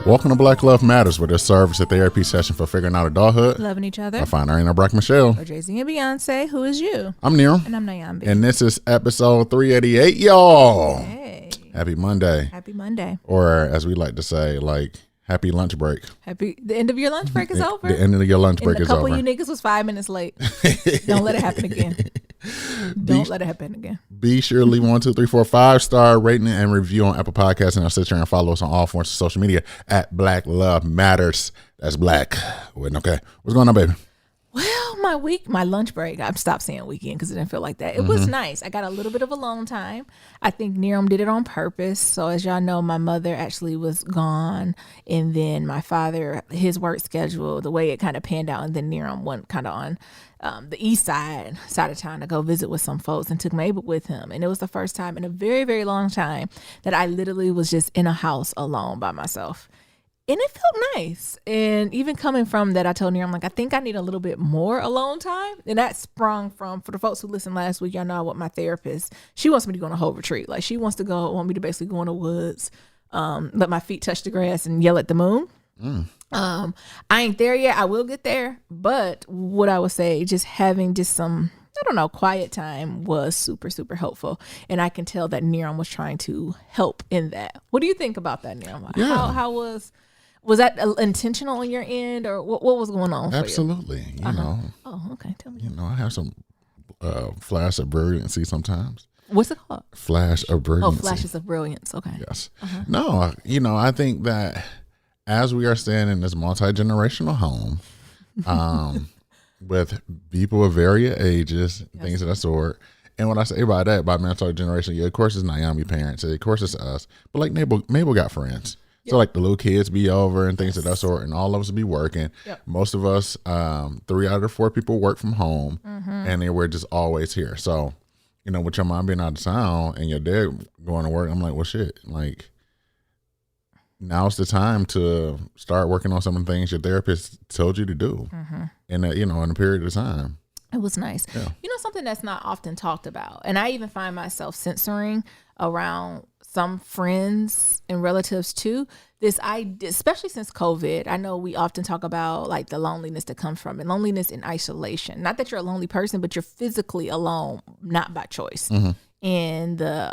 Welcome to Black Love Matters, where there's service a therapy session for figuring out adulthood, loving each other. I find Ariana Brock Michelle. Or Jay-Z and Beyonce. Who is you? I'm Neil. And I'm Nyambi. And this is episode 388, y'all. Hey. Happy Monday. Happy Monday. Or as we like to say, like, happy lunch break. The end of your lunch break is over. The end of your lunch break is over. A couple of you niggas was 5 minutes late. Don't let it happen again. Don't let it happen again. Be sure to leave 1, 2, 3, 4, 5-star rating and review on Apple Podcasts and our sister, and follow us on all forms of social media at Black Love Matters. That's black. Okay. What's going on, baby? Well, my lunch break, I've stopped saying weekend because it didn't feel like that. It was nice. I got a little bit of alone time. I think Niram did it on purpose. So as y'all know, my mother actually was gone. And then my father, his work schedule, the way it kind of panned out. And then Niram went kind of on the east side of town to go visit with some folks and took Mabel with him. And it was the first time in a very, very long time that I literally was just in a house alone by myself. And it felt nice. And even coming from that, I told Nira, I'm like, I think I need a little bit more alone time. And that sprung from, for the folks who listened last week, y'all know what my therapist, she wants me to go on a whole retreat. Like she want me to basically go in the woods, let my feet touch the grass and yell at the moon. I ain't there yet. I will get there. But what I would say, just having just some, I don't know, quiet time was super, super helpful. And I can tell that Niram was trying to help in that. What do you think about that, Niram? Yeah. How was that intentional on your end, or what was going on for Absolutely. you? You know. Oh, okay. Tell me. You know, I have some flash of brilliancy sometimes. What's it called? Flash of brilliancy. Oh, flashes of brilliance. Okay. Yes. No, you know, I think that as we are staying in this multi-generational home, with people of various ages, things of that sort. And what I say by that, by multi-generational, yeah, of course it's Nyami parents, of course it's us, but like Mabel got friends. So like the little kids be over and things of that sort, and all of us be working. Yep. Most of us, 3 out of the 4 people work from home, and they were just always here. So, you know, with your mom being out of town and your dad going to work, I'm like, well, shit, like now's the time to start working on some of the things your therapist told you to do in a period of time. It was nice. Yeah. You know, something that's not often talked about, and I even find myself censoring around some friends and relatives too, especially since COVID. I know we often talk about like the loneliness that comes from it, loneliness in isolation. Not that you're a lonely person, but you're physically alone, not by choice. And the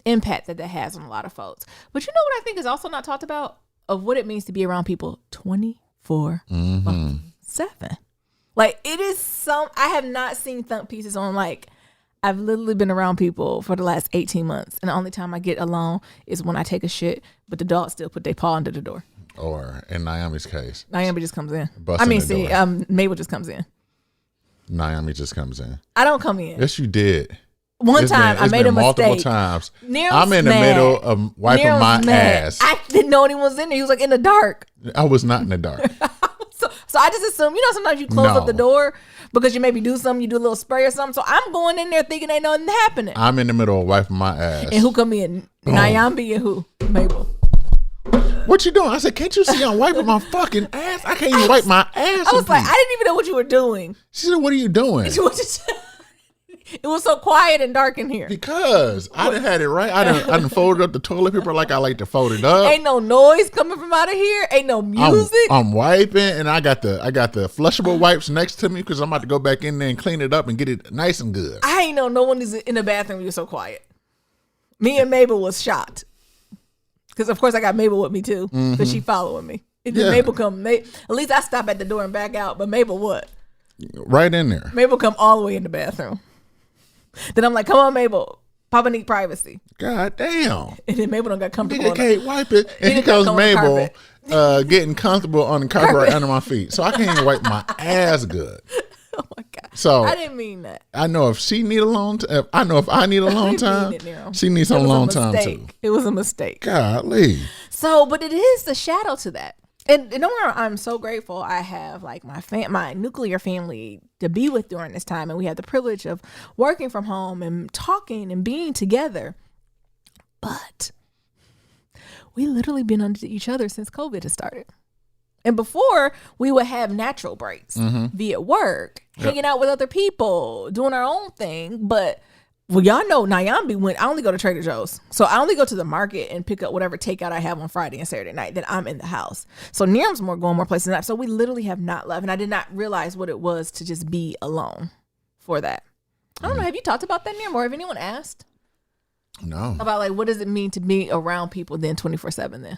impact that has on a lot of folks. But you know what I think is also not talked about? Of what it means to be around people 24/7. Like it is I have not seen thump pieces on like, I've literally been around people for the last 18 months. And the only time I get alone is when I take a shit, but the dogs still put their paw under the door. Or in Naomi's case. Naomi just comes in. Door. Mabel just comes in. Naomi just comes in. I don't come in. Yes, you did. One time I made a mistake. Multiple times. Niram's I'm in the middle of wiping my ass. I didn't know anyone was in there. He was like in the dark. I was not in the dark. So I just assume, sometimes you close up the door because you maybe do something, you do a little spray or something. So I'm going in there thinking ain't nothing happening. I'm in the middle of wiping my ass. And who come in? Nyambi and who? Mabel. What you doing? I said, can't you see I'm wiping my fucking ass? I can't even wipe my ass. I was like, I didn't even know what you were doing. She said, what are you doing? It was so quiet and dark in here. Because I done had it right. I done folded up the toilet paper like I like to fold it up. Ain't no noise coming from out of here. Ain't no music. I'm wiping, and I got the flushable wipes next to me because I'm about to go back in there and clean it up and get it nice and good. I ain't know no one is in the bathroom. You're so quiet. Me and Mabel was shocked because of course I got Mabel with me too because she following me. And then Mabel come. At least I stop at the door and back out. But Mabel what? Right in there. Mabel come all the way in the bathroom. Then I'm like, come on, Mabel. Papa need privacy. God damn. And then Mabel don't got comfortable. Nigga can't wipe it. And here comes Mabel getting comfortable on the carpet right under my feet. So I can't even wipe my ass good. Oh my God. So I didn't mean that. I know if she need alone time, I know if I need alone time, she needs some alone time too. It was a mistake. Golly. So, but it is the shadow to that. And I'm so grateful I have like my nuclear family to be with during this time. And we have the privilege of working from home and talking and being together. But we literally been under each other since COVID has started. And before, we would have natural breaks via work, hanging out with other people, doing our own thing. But Well, y'all know Nyambi went. I only go to Trader Joe's, so I only go to the market and pick up whatever takeout I have on Friday and Saturday night. Then I'm in the house. So Niram's going more places than that. So we literally have not left, and I did not realize what it was to just be alone for that. I don't know. Have you talked about that, Niram, or have anyone asked? No. About like what does it mean to be around people then 24/7 then?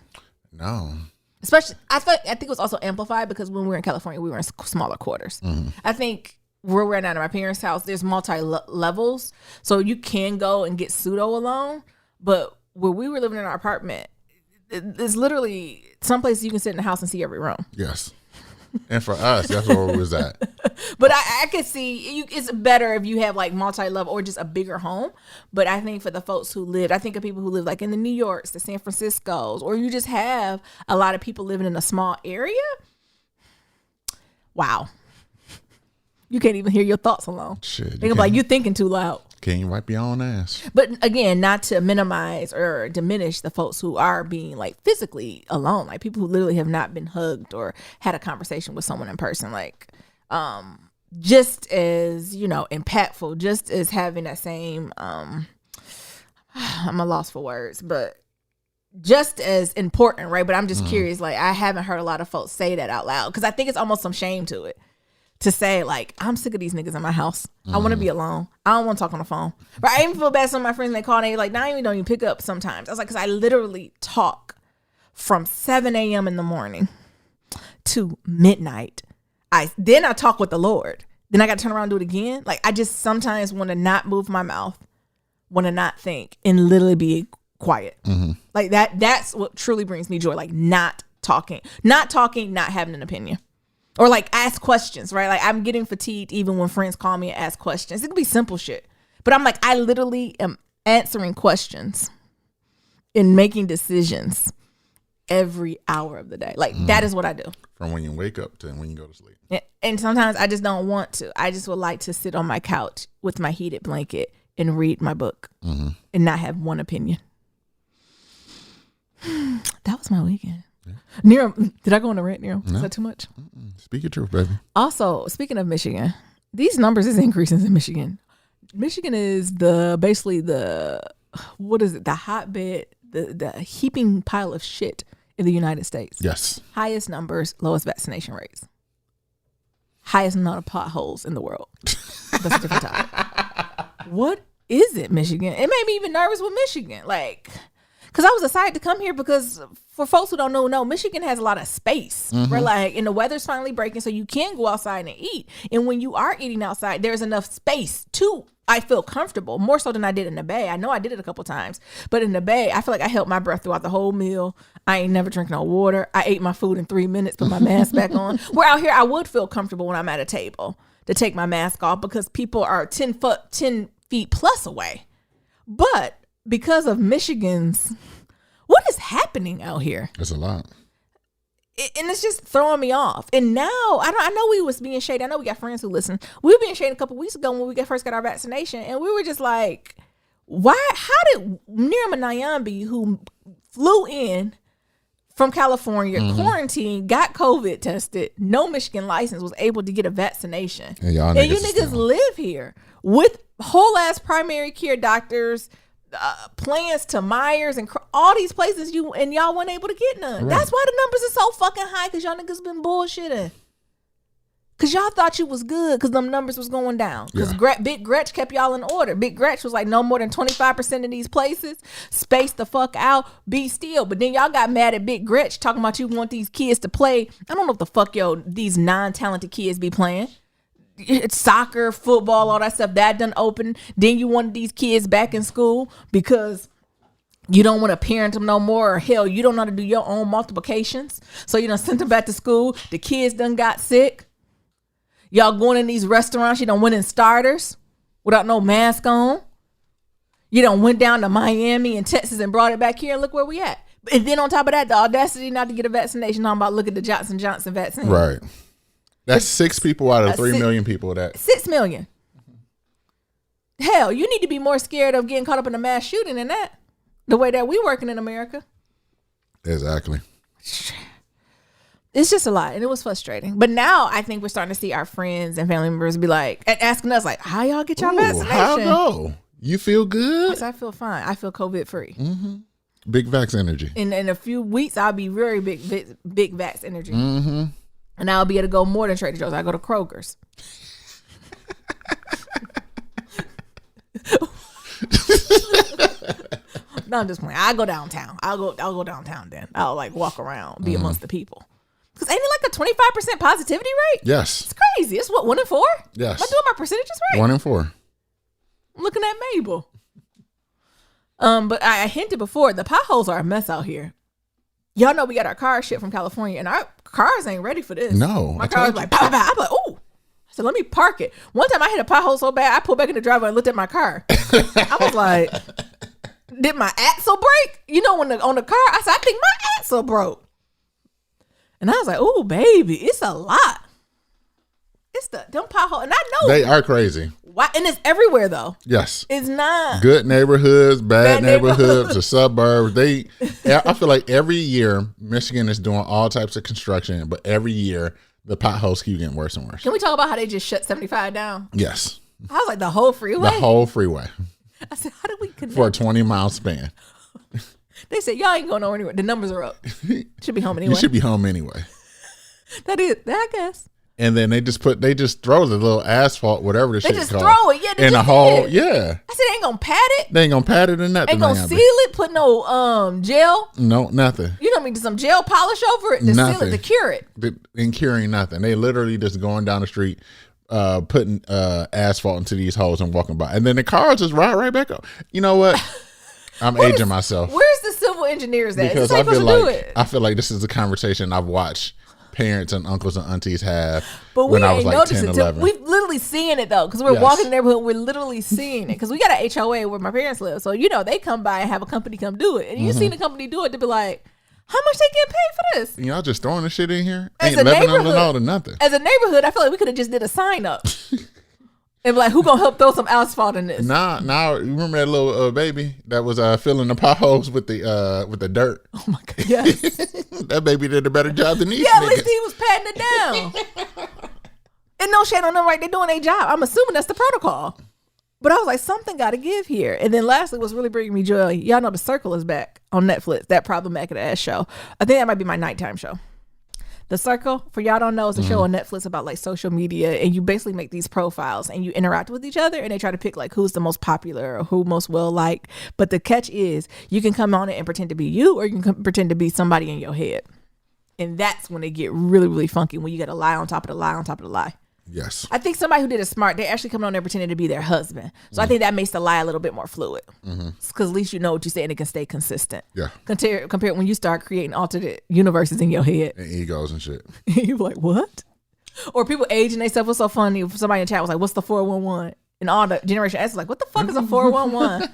No. Especially, I think it was also amplified because when we were in California, we were in smaller quarters. I think where we're at now at my parents' house, there's multi-levels. So you can go and get pseudo alone. But where we were living in our apartment, there's literally some places you can sit in the house and see every room. Yes. And for us, that's where we was at. But I could see it's better if you have like multi-level or just a bigger home. But I think for the folks who live, I think of people who live like in the New Yorks, the San Franciscos, or you just have a lot of people living in a small area. Wow. You can't even hear your thoughts alone. Shit. They're like, you're thinking too loud. Can't you wipe your own ass? But again, not to minimize or diminish the folks who are being like physically alone, like people who literally have not been hugged or had a conversation with someone in person, like just as, impactful, just as having that same, I'm a loss for words, but just as important, right? But I'm just curious, like I haven't heard a lot of folks say that out loud because I think it's almost some shame to it. To say, like, I'm sick of these niggas in my house. I want to be alone. I don't want to talk on the phone. Right? I even feel bad. Some of my friends, they call and they like, now I even don't even pick up sometimes. I was like, because I literally talk from 7 a.m. in the morning to midnight. Then I talk with the Lord. Then I got to turn around and do it again. Like, I just sometimes want to not move my mouth, want to not think, and literally be quiet. Like, that's what truly brings me joy. Like, not talking, not having an opinion. Or like ask questions, right? Like I'm getting fatigued even when friends call me and ask questions. It could be simple shit. But I'm like, I literally am answering questions and making decisions every hour of the day. Like that is what I do. From when you wake up to when you go to sleep. And sometimes I just don't want to. I just would like to sit on my couch with my heated blanket and read my book and not have one opinion. That was my weekend. Niram, did I go on a rant, Niram? No. Is that too much? Speak your truth, baby. Also, speaking of Michigan, these numbers is increasing in Michigan. Michigan is basically the hotbed, the heaping pile of shit in the United States. Yes. Highest numbers, lowest vaccination rates. Highest amount of potholes in the world. That's a different topic. What is it, Michigan? It made me even nervous with Michigan. Like, because I was excited to come here because for folks who don't know, Michigan has a lot of space. Where like, and the weather's finally breaking, so you can go outside and eat. And when you are eating outside, there's enough space to, I feel comfortable, more so than I did in the Bay. I know I did it a couple times, but in the Bay, I feel like I held my breath throughout the whole meal. I ain't never drank no water. I ate my food in 3 minutes, put my mask back on. Where out here, I would feel comfortable when I'm at a table to take my mask off because people are 10 feet plus away. But because of Michigan's, what is happening out here? It's a lot. And it's just throwing me off. And now, I know we was being shady. I know we got friends who listen. We were being shady a couple weeks ago when we first got our vaccination. And we were just like, how did Niram and Nyambi, who flew in from California, quarantined, got COVID tested, no Michigan license, was able to get a vaccination? And you niggas live here with whole ass primary care doctors, plans to Myers and all these places y'all weren't able to get none. Right. That's why the numbers are so fucking high, because y'all niggas been bullshitting. Because y'all thought you was good because them numbers was going down. Because Big Gretch kept y'all in order. Big Gretch was like, no more than 25% of these places. Space the fuck out. Be still. But then y'all got mad at Big Gretch talking about you want these kids to play. I don't know what the fuck these non-talented kids be playing. It's soccer, football, all that stuff that done open. Then you want these kids back in school because you don't want to parent them no more, or hell, you don't know how to do your own multiplications. So you done sent them back to school. The kids done got sick. Y'all going in these restaurants, you done went in starters without no mask on. You done went down to Miami and Texas and brought it back here, and look where we at. And then on top of that, the audacity not to get a vaccination. I'm about look at the Johnson & Johnson vaccine. Right. That's 6 people out of 3 million people. 6 million. Hell, you need to be more scared of getting caught up in a mass shooting than that. The way that we working in America. Exactly. It's just a lot, and it was frustrating. But now I think we're starting to see our friends and family members be like, asking us like, how y'all get your vaccination? How go? You feel good? Yes, I feel fine. I feel COVID free. Mm-hmm. Big vax energy. In a few weeks, I'll be very big vax energy. Mm-hmm. And I'll be able to go more than Trader Joe's. I go to Kroger's. No, I'm just playing. I go downtown. I'll go downtown then. I'll like walk around, be amongst the people. Because ain't it like a 25% positivity rate? Yes. It's crazy. It's what, 1 in 4? Yes. Am I doing my percentages right? 1 in 4. I'm looking at Mabel. But I hinted before, the potholes are a mess out here. Y'all know we got our car shipped from California, and our cars ain't ready for this. No. My car was like, pow, pow, pow. I'm like, ooh. I said, let me park it. One time I hit a pothole so bad, I pulled back in the driveway and looked at my car. I was like, did my axle break? You know, when on the car, I said, I think my axle broke. And I was like, oh, baby, it's a lot. It's them potholes. And I know. They are crazy. Why? And it's everywhere, though. Yes. It's not. Good neighborhoods, bad neighborhoods, the suburbs. I feel like every year, Michigan is doing all types of construction, but every year, the potholes keep getting worse and worse. Can we talk about how they just shut 75 down? Yes. I was like, the whole freeway? The whole freeway. I said, how did we connect? For a 20-mile span. They said, y'all ain't going nowhere anywhere. The numbers are up. Should be home anyway. You should be home anyway. That, I guess. And then they just throw the little asphalt, whatever the shit They just called, throw it. Yeah, they in just a hole. did. Yeah. I said, they ain't going to pad it. They ain't going to pat it or nothing. Ain't going to seal it, put no gel. No, nothing. You know what I mean? Some gel polish over it to seal it, to cure it. In curing nothing. They literally just going down the street, putting asphalt into these holes and walking by. And then the cars just ride right back up. You know what? I'm aging myself. Where's the civil engineers at? Because I feel like this is a conversation I've watched parents and uncles and aunties have when I was like 10, 11. We've literally seeing it though, because we're walking in the neighborhood, we're literally seeing it. Because we got an HOA where my parents live, so they come by and have a company come do it, and you seen the company do it to be like, how much they get paid for this? Y'all just throwing the shit in here? As Ain't a leveling neighborhood, all to nothing. As a neighborhood, I feel like we could have just did a sign up. And be like, who gonna help throw some asphalt in this? Nah, you remember that little baby that was filling the potholes with the dirt? Oh my god, yes. That baby did a better job than these at niggas. least he was patting it down. And no shade on them, right? They're doing their job. I'm assuming that's the protocol. But I was like, something got to give here. And then lastly, what's really bringing me joy, y'all know The Circle is back on Netflix, that problematic ass show. I think that might be my nighttime show. The Circle, for y'all don't know, is a show on Netflix about like social media, and you basically make these profiles and you interact with each other, and they try to pick like who's the most popular or who most well liked. But the catch is you can come on it and pretend to be you, or you can pretend to be somebody in your head. And that's when they get really, really funky, when you got a lie on top of the lie on top of the lie. Yes. I think somebody who did it smart, they actually come on there pretending to be their husband. So I think that makes the lie a little bit more fluid. Because at least you know what you say and it can stay consistent. Yeah. Compared when you start creating alternate universes in your head. And egos and shit. You're like, what? Or people aging themselves. What's so funny? Somebody in chat was like, what's the 411? And all the Generation S is like, what the fuck is a 411?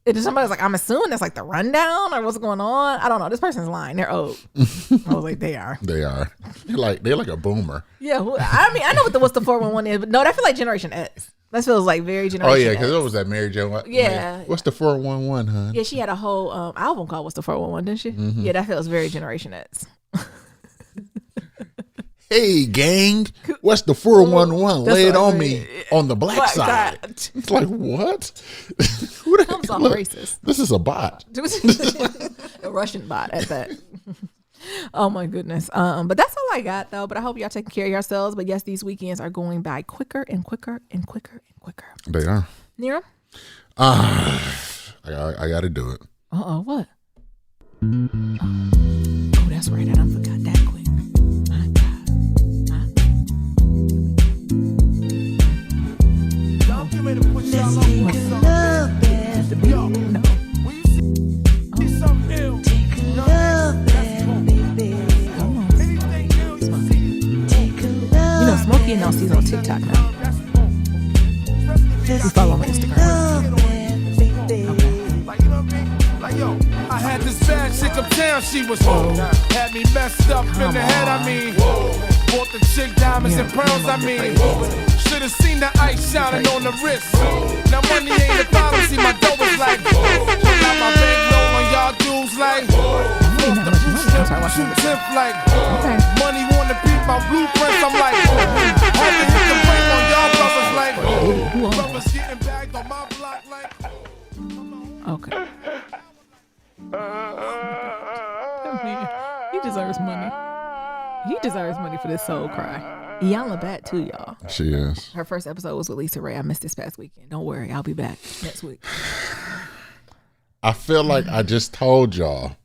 And then somebody was like, I'm assuming that's like the rundown or what's going on. I don't know. This person's lying. They're old. I was like, they are. They are. They're like a boomer. Yeah. I mean, I know what's the 411 is, but no, that feels like Generation X. That feels like very Generation X. Oh, yeah, because it was that Mary Jo. Yeah. What's the 411, huh? Yeah, she had a whole album called What's the 411, didn't she? Yeah, that feels very Generation X. Hey, gang, what's the 411? Lay it on me on the black side. It's like, what? Who the Comes heck? off Look, racist. this is a bot. A Russian bot at that. Oh my goodness. But that's all I got though. But I hope y'all taking care of yourselves. But yes, these weekends are going by quicker and quicker and quicker and quicker. They are. Nero? I got to do it. What? Oh, that's right. I done forgot that quick. My God. Y'all get ready to put y'all on. Love bad, yo. No. When you see something ill, love bad, baby. Come on. Anything ill you see, take a love. You know, Smokey and Elsie's on TikTok now. We follow on Instagram. Like, you know what I mean? Like, yo, I had this bad chick uptown, she was had me messed up in the head, I mean. Bought the chick diamonds and pearls, I mean. Should've seen the ice shining on the wrist. Now money ain't a problem, see my dough is like. Got my bankroll on y'all dudes like. Tip like. Money wanna beat my blueprints, I'm like. Had to hit the brake on y'all brothers like. Brothers getting bagged on my Okay. He deserves money. He deserves money for this soul cry. Iyanla back too, y'all. She is. Her first episode was with Lisa Ray. I missed this past weekend. Don't worry, I'll be back next week. I feel like I just told y'all.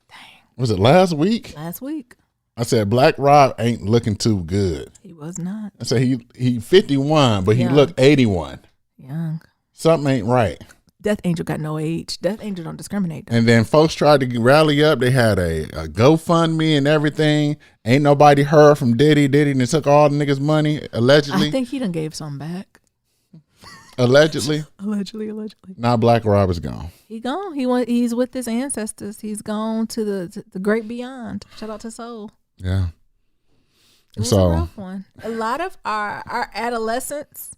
Dang. Was it last week? Last week. I said Black Rob ain't looking too good. He was not. I said he 51, but he looked 81. Young. Something ain't right. Death Angel got no age. Death Angel don't discriminate. And then folks tried to rally up. They had a GoFundMe and everything. Ain't nobody heard from Diddy. Diddy and took all the niggas' money, allegedly. I think he done gave some back. Allegedly. Allegedly. Now Black Rob is gone. He gone. He's with his ancestors. He's gone to the great beyond. Shout out to Soul. Yeah. It was a rough one. A lot of our adolescents,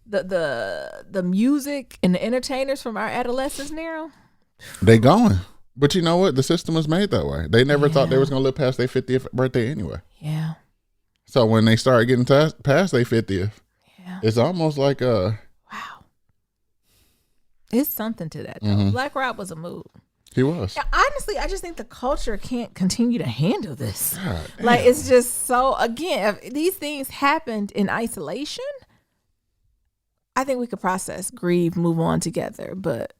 the music and the entertainers from our adolescence now, they going. But you know what? The system was made that way. They never thought they was going to live past their 50th birthday anyway. Yeah. So when they started getting past their 50th, it's almost like wow. It's something to that, though. Mm-hmm. Black Rob was a move. He was. Now, honestly, I just think the culture can't continue to handle this. Like, it's just so, again, if these things happened in isolation, I think we could process, grieve, move on together. But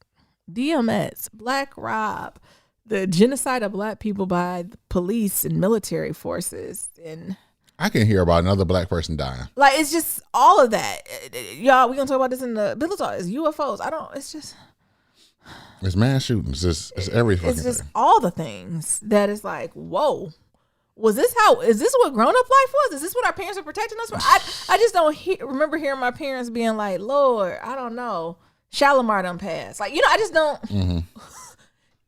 DMX, Black Rob, the genocide of black people by the police and military forces, and I can hear about another black person dying. Like, it's just all of that. Y'all, we're going to talk about this in the Bill Talk. It's UFOs. It's mass shootings. It's every fucking It's just thing. all the things that is like, whoa. Is this what grown-up life was? Is this what our parents were protecting us for? I just don't remember hearing my parents being like, Lord, I don't know. Shalimar done passed. Like, I just don't. Mm-hmm.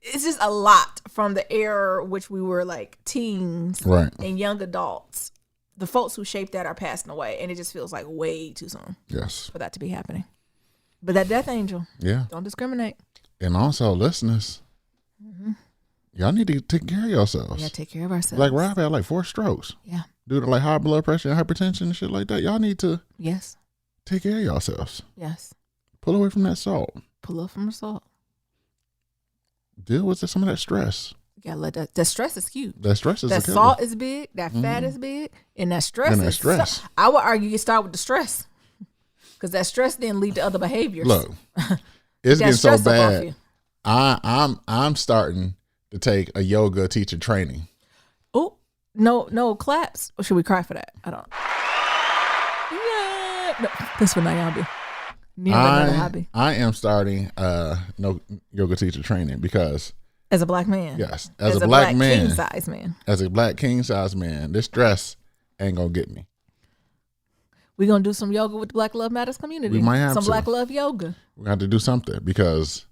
It's just a lot from the era which we were like teens and young adults. The folks who shaped that are passing away, and it just feels like way too soon. Yes. For that to be happening. But that Death Angel. Yeah. Don't discriminate. And also, listeners, y'all need to take care of yourselves. Yeah, take care of ourselves. Like Rob had like 4 strokes. Yeah. Due to like high blood pressure and hypertension and shit like that. Y'all need to take care of yourselves. Yes. Pull away from that salt. Pull up from the salt. Deal with some of that stress. You gotta let that stress is huge. That stress is that salt is big, that fat is big, and that stress is stress. I would argue you start with the stress. Because that stress then lead to other behaviors. Look, it's getting so bad. I'm starting to take a yoga teacher training. Oh, no claps. Or should we cry for that? I don't. Yeah. No, that's for Nayambi. I am starting no yoga teacher training because as a black man. Yes. As a black man. King size man. As a black king size man, this stress ain't gonna get me. We're going to do some yoga with the Black Love Matters community. We might have some Black Love yoga. We got to do something because,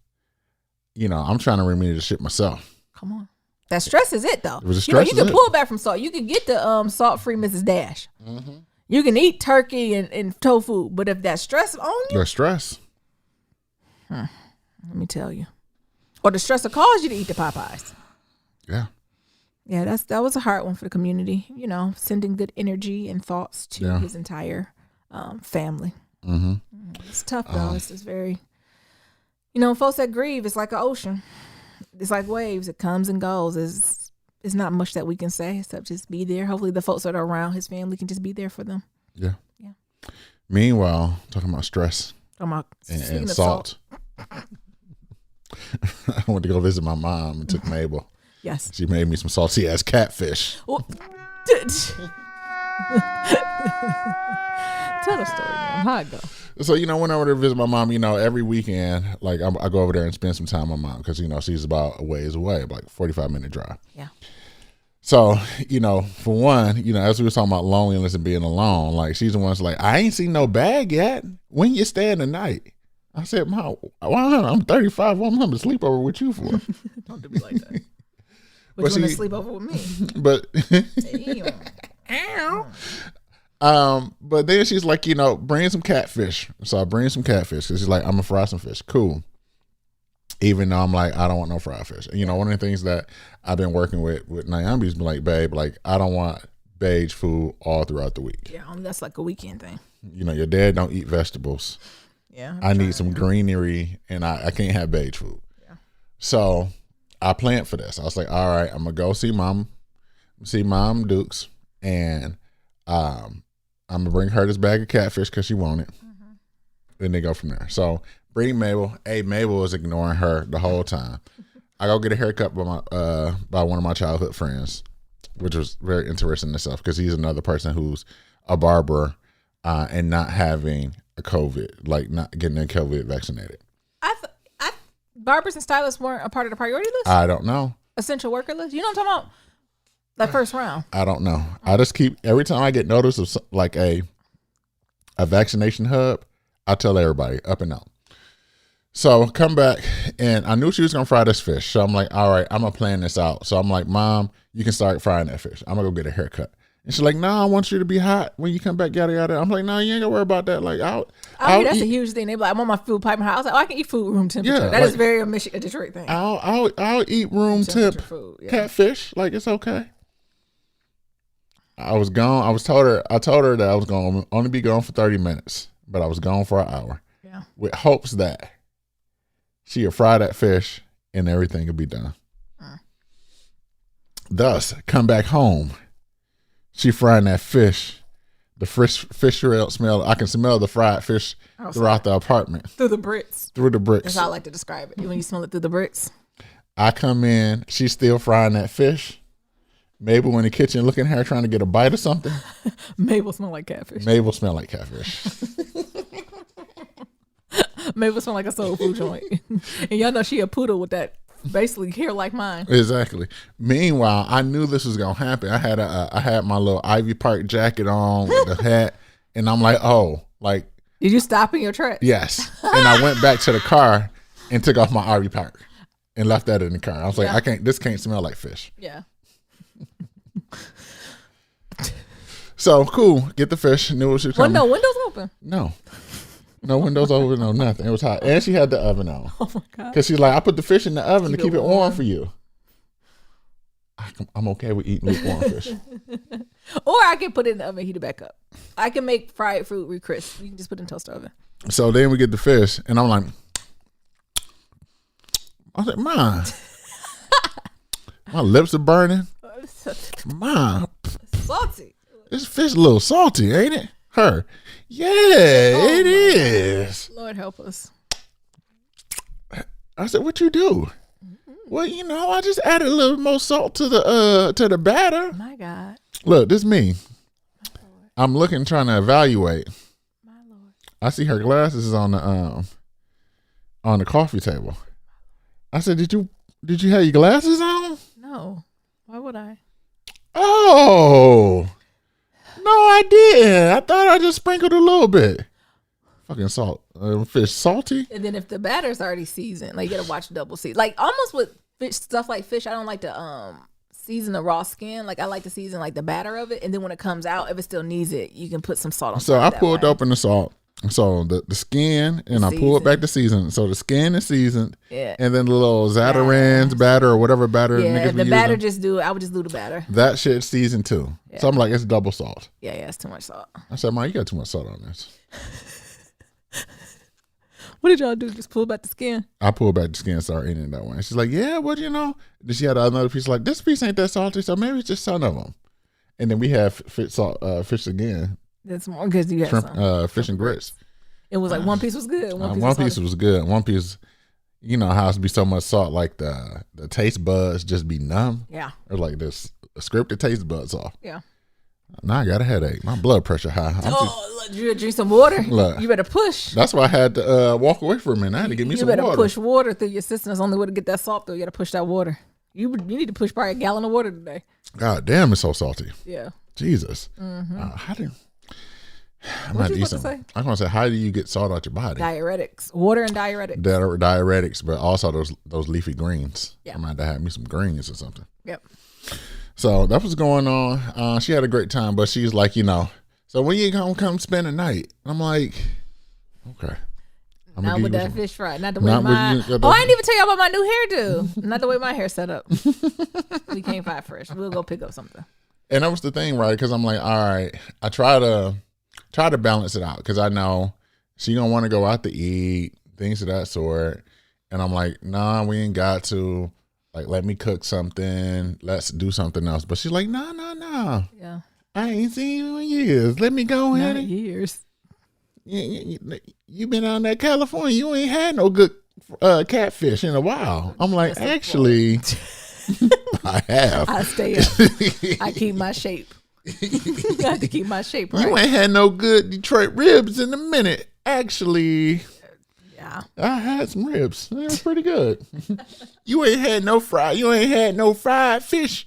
I'm trying to remedy the shit myself. Come on. That stress is it, though. You can pull back from salt. You can get the salt-free Mrs. Dash. Mm-hmm. You can eat turkey and tofu, but if that stress is on you. The stress. Let me tell you. Or the stress will cause you to eat the Popeyes. Yeah. Yeah, that was a hard one for the community. Sending good energy and thoughts to his entire family. Mm-hmm. It's tough though. It's just very, folks that grieve. It's like an ocean. It's like waves. It comes and goes. It's not much that we can say except just be there. Hopefully, the folks that are around his family can just be there for them. Yeah. Yeah. Meanwhile, talking about stress. And salt. I went to go visit my mom and took Mabel. Yes. She made me some salty ass catfish. Well, tell the story now. How it go? So, went over to visit my mom, every weekend, like I go over there and spend some time with my mom because, she's about a ways away, like 45-minute drive. Yeah. So, for one, as we were talking about loneliness and being alone, like she's the one's like, I ain't seen no bag yet. When you staying the night? I said, Mom, I'm 35. What am I coming to sleep over with you for? Don't do me like that. But you want to sleep over with me? But but then she's like, bring some catfish. So I bring some catfish because she's like, I'm gonna fry some fish. Cool. Even though I'm like, I don't want no fried fish. One of the things that I've been working with Naomi's been like, babe, like I don't want beige food all throughout the week. Yeah, that's like a weekend thing. Your dad don't eat vegetables. Yeah, I need some greenery, and I can't have beige food. Yeah. So I planned for this. I was like, all right, I'm gonna go see Mom Dukes, and I'm gonna bring her this bag of catfish because she wanted. Then they go from there. So bring Mabel. Hey, Mabel was ignoring her the whole time. I go get a haircut by one of my childhood friends, which was very interesting in itself because he's another person who's a barber and not having a COVID, like not getting a COVID vaccinated. Barbers and stylists weren't a part of the priority list? I don't know. Essential worker list? You know what I'm talking about? That first round. I don't know. I just keep, every time I get notice of like a vaccination hub, I tell everybody up and out. So come back, and I knew she was going to fry this fish. So I'm like, all right, I'm going to plan this out. So I'm like, Mom, you can start frying that fish. I'm going to go get a haircut. And she's like, no, I want you to be hot when you come back, yada, yada. I'm like, no, you ain't got to worry about that. Like, that's a huge thing. They be like, I want my food pipe hot. I was like, oh, I can eat food room temperature. Yeah, that is very a Detroit thing. I'll eat room temp food, catfish. Like, it's okay. I was gone. I told her that I was going to only be gone for 30 minutes, but I was gone for an hour. Yeah. With hopes that she'll fry that fish and everything will be done. Thus, come back home. She frying that fish. The fish smell. I can smell the fried fish throughout the apartment. Through the bricks. That's how I like to describe it. When you smell it through the bricks. I come in. She's still frying that fish. Mabel in the kitchen looking at her trying to get a bite of something. Mabel smell like catfish. Mabel smell like catfish. Mabel smell like a soul food joint. And y'all know she a poodle with that basically hair like mine. Exactly. Meanwhile, I knew this was gonna happen. I had my little Ivy Park jacket on with the hat, and I'm like, oh, like. Did you stop in your tracks? Yes. And I went back to the car and took off my Ivy Park and left that in the car. I was like, this can't smell like fish. Yeah. So cool. Get the fish. Knew what she was coming. No windows open. No windows open. No nothing. It was hot, and she had the oven on. Oh my god! Because she's like, I put the fish in the oven to keep it warm for you. I'm okay with eating lukewarm fish. Or I can put it in the oven, heat it back up. I can make fried fruit re-crisp. You can just put it in the toaster oven. So then we get the fish, and I'm like, I was like, Mom, my lips are burning. Mom, salty. This fish a little salty, ain't it? Her, yeah, it is. Lord help us. I said, what you do? Well, I just added a little more salt to the batter. My God. Look, this is me. I'm looking, trying to evaluate. My Lord. I see her glasses on the coffee table. I said, did you have your glasses on? No. Why would I? Oh. No, I didn't. I thought I just sprinkled a little bit. Fucking salt. Fish salty. And then if the batter's already seasoned, like you gotta watch double season. Like almost with fish stuff like fish, I don't like to season the raw skin. Like I like to season like the batter of it, and then when it comes out, if it still needs it, you can put some salt on. So I pulled open the salt. So the skin, and I pulled back the season. So the skin is seasoned, and then the little Zatarain's batter or whatever batter. Yeah, niggas the be batter using, I would just do the batter. That shit seasoned too. Yeah. So I'm like, it's double salt. Yeah, it's too much salt. I said, Mom, you got too much salt on this. What did y'all do? Just pull back the skin? I pulled back the skin and started eating it that way. She's like, yeah, well, Then she had another piece like, this piece ain't that salty, so maybe it's just some of them. And then we have fish again. That's more because you had shrimp, fish and grits. It was like one piece was good. One piece was good. One piece, how it's be so much salt, like the taste buds just be numb. Yeah. Or like this scripted taste buds off. Yeah. Now I got a headache. My blood pressure high. You drink some water. Look, you better push. That's why I had to walk away for a minute. I had to get me some water. You better push water through your system. That's the only way to get that salt through. You got to push that water. You need to push probably a gallon of water today. God damn, it's so salty. Yeah. Jesus. Mm-hmm. How do what you supposed to say? I'm gonna say, how do you get salt out your body? Diuretics, water and diuretics. Diuretics, but also those leafy greens. Yeah. I might have to have me some greens or something. Yep. So that was going on. She had a great time, but she's like, so when you gonna come spend the night? I'm like, okay. Not with that fish fry. Not the way mine. I didn't even tell you about my new hairdo. Not the way my hair's set up. We can't find fresh. We'll go pick up something. And that was the thing, right? Because I'm like, all right. I try to balance it out because I know she gonna want to go out to eat, things of that sort. And I'm like, nah, we ain't got to. Like, let me cook something. Let's do something else. But she's like, nah. Yeah. I ain't seen you in years. Let me go ahead. Not years. You been out there California. You ain't had no good catfish in a while. I'm like, actually, I have. I stay up. I keep my shape. I have to keep my shape right. You ain't had no good Detroit ribs in a minute. Actually, yeah, I had some ribs. They were pretty good. You ain't had no fried fish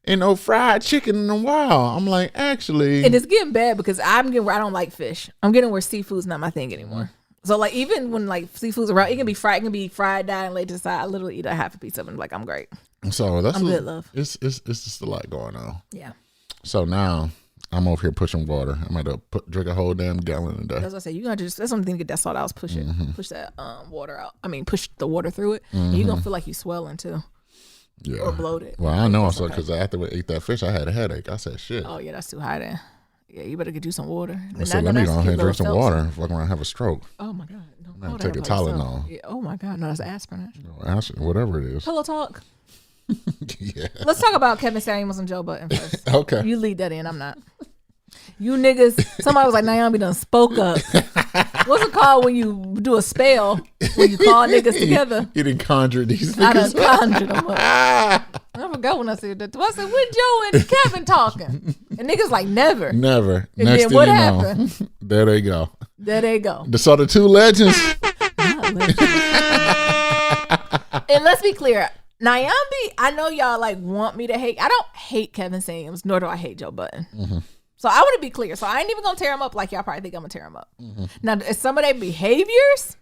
and no fried chicken in a while. I'm like, actually. And it's getting bad because I'm getting where I don't like fish. I'm getting where seafood's not my thing anymore. So like even when like seafood's around, it can be fried, dyed, and laid to the side. I literally eat a half a piece of it. Like I'm great. So I'm good, love. It's just a lot going on. Yeah. So now I'm over here pushing water. I'm gonna drink a whole damn gallon a day. That's what I say. You gonna that's something to get that salt out. Push that water out. I mean, push the water through it. And you're gonna feel like you swelling too. Yeah. Or bloated. Well, I know also because after we ate that fish, I had a headache. I said, shit. Oh yeah, that's too high then. Yeah, you better get you some water. So let me go ahead and drink some water. Fuck around, have a stroke. Oh my God. No, take a Tylenol. Yeah. Oh my God. No, that's aspirin. Aspirin, whatever it is. Pillow talk. Yeah. Let's talk about Kevin Samuels and Joe Budden first. Okay. You lead that in. I'm not. You niggas. Somebody was like, Naomi done spoke up. What's it called when you do a spell? When you call niggas together? You didn't conjure these niggas. I done conjured them up. I forgot when I said that. I said, when Joe and Kevin talking? And niggas like, never. Never. And Next then thing what you happened? know, there they go. There they go. So the two legends. And let's be clear. Naomi, I know y'all like want me to hate. I don't hate Kevin Samuels, nor do I hate Joe Budden. Mm-hmm. So I want to be clear. So I ain't even gonna tear him up like y'all probably think I'm gonna tear him up. Mm-hmm. Now, is some of their behaviors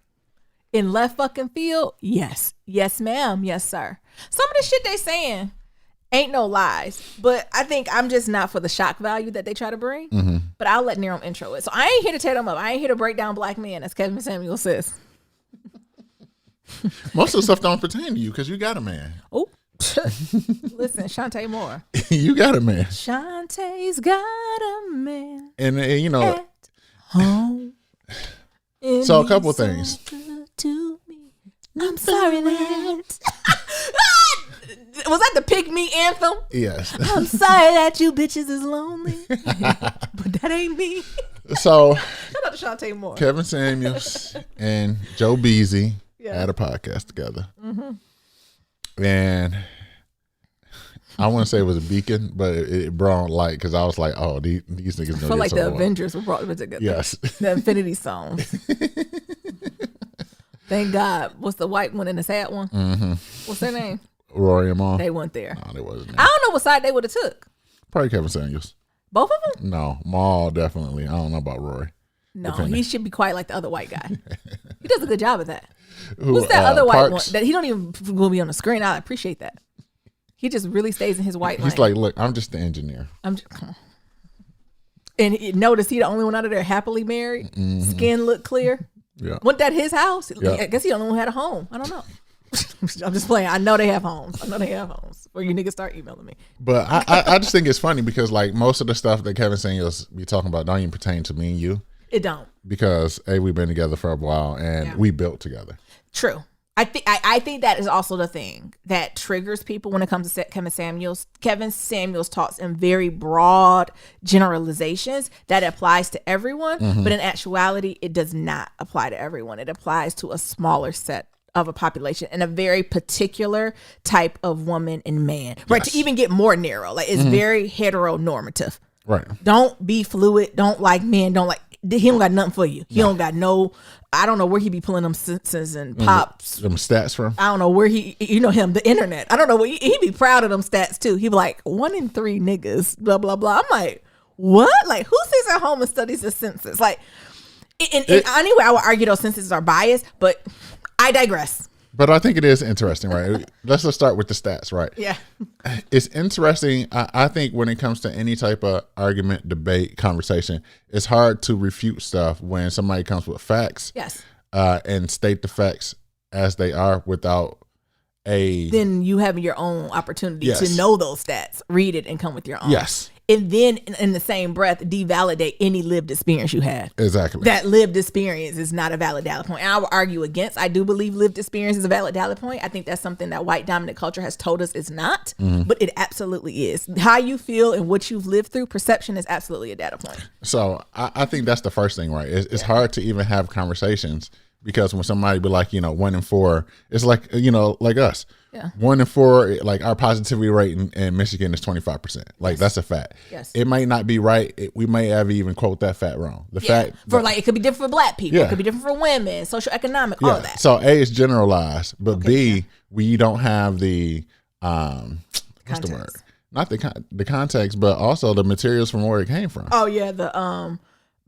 in left fucking field? Yes, ma'am, yes, sir. Some of the shit they saying ain't no lies, but I think I'm just not for the shock value that they try to bring. Mm-hmm. But I'll let Nerum intro it. So I ain't here to tear them up. I ain't here to break down black men, as Kevin Samuels says. Most of the stuff don't pertain to you because you got a man. Oh, listen, Shantae Moore. You got a man. Shantae's got a man. And you know, at home. So a couple of things. To me. I'm sorry that. Was that the Pick Me anthem? Yes. I'm sorry that you bitches is lonely, but that ain't me. So, shout out to Shantae Moore. Kevin Samuels and Joe Beasy had a podcast together. Mm-hmm. And I wouldn't say it was a beacon, but it brought light because I was like, oh, these niggas know. I feel like the Avengers were brought together. Yes. The Infinity Songs. Thank God. What's the white one and the sad one? Mm-hmm. What's their name? Rory and Maul. They weren't there. No, they wasn't. I don't know what side they would have took. Probably Kevin Samuels. Both of them? No, Maul definitely. I don't know about Rory. No, he should be quiet like the other white guy. He does a good job at that. Who's that other white Parks? one that he don't even go be on the screen? I appreciate that. He just really stays in his white lane. He's like, look, I'm just the engineer. And notice he the only one out of there happily married. Mm-hmm. Skin look clear. Yeah. Wasn't that his house? Yeah. I guess he the only one who had a home. I don't know. I'm just playing. I know they have homes. Or you niggas start emailing me. But I just think it's funny because like most of the stuff that Kevin Samuels be talking about don't even pertain to me and you. It don't. Because we've been together for a while and we built together. True. I think that is also the thing that triggers people when it comes to Kevin Samuels. Kevin Samuels talks in very broad generalizations that applies to everyone, but in actuality, it does not apply to everyone. It applies to a smaller set of a population and a very particular type of woman and man. Right? To even get more narrow, like it's very heteronormative. Right. Don't be fluid. Don't like men. Don't like. He don't got nothing for you. He don't got no. I don't know where he be pulling them senses and pops. Them stats from. I don't know where he. You know him, the internet. I don't know. He be proud of them stats too. He be like 1 in 3 niggas. Blah blah blah. I'm like, what? Like who sits at home and studies the census? Like, anyway, I would argue those censuses are biased, but I digress. But I think it is interesting, right? Let's just start with the stats, right? Yeah. It's interesting. I think when it comes to any type of argument, debate, conversation, it's hard to refute stuff when somebody comes with facts. Yes. And state the facts as they are without then you have your own opportunity to know those stats, read it, and come with your own. Yes. and then in the same breath devalidate any lived experience you had. Exactly. That lived experience is not a valid data point. And I will argue against. I do believe lived experience is a valid data point. I think that's something that white dominant culture has told us is not, but it absolutely is. How you feel and what you've lived through, perception is absolutely a data point. So I think that's the first thing, right? It's hard to even have conversations because when somebody be like, 1 in 4, it's like, like us. Yeah. 1 in 4, like our positivity rate in Michigan is 25%. Like that's a fact. Yes. It might not be right. We may have even quote that fact wrong. The fact for it could be different for Black people. Yeah. It could be different for women, social, economic, all that. So A is generalized, but B, we don't have the what's the word? Not the context, but also the materials from where it came from. Oh yeah, the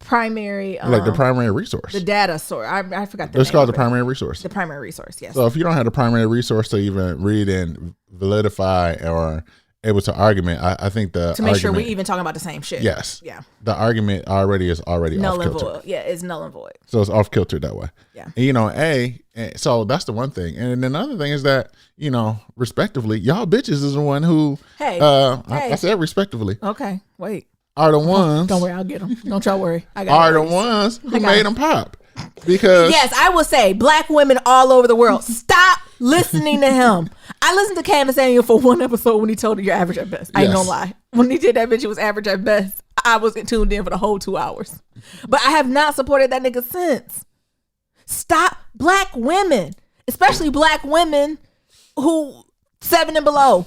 primary like the primary resource. The data source. I forgot the It's name called of the it. primary resource. The primary resource, yes. So if you don't have the primary resource to even read and validify or able to argument, I think to make sure we even talking about the same shit. Yes. Yeah. The argument is already Null off and kilter. void. Yeah, it's null and void. So it's off kilter that way. Yeah. And so that's the one thing. And then another thing is that, respectively, y'all bitches is the one who, I said respectively, Okay, wait. are the ones. Don't worry, I'll get them. Don't y'all worry. I got Are it. the ones who got made it. them pop. Because Yes, I will say, Black women all over the world, stop listening to him. I listened to Cam Samuel for one episode when he told her you're average at best. I ain't Yes. gonna lie. When he did that bitch, it was average at best. I was tuned in for the whole 2 hours. But I have not supported that nigga since. Stop. Black women, especially Black women who 7 and below.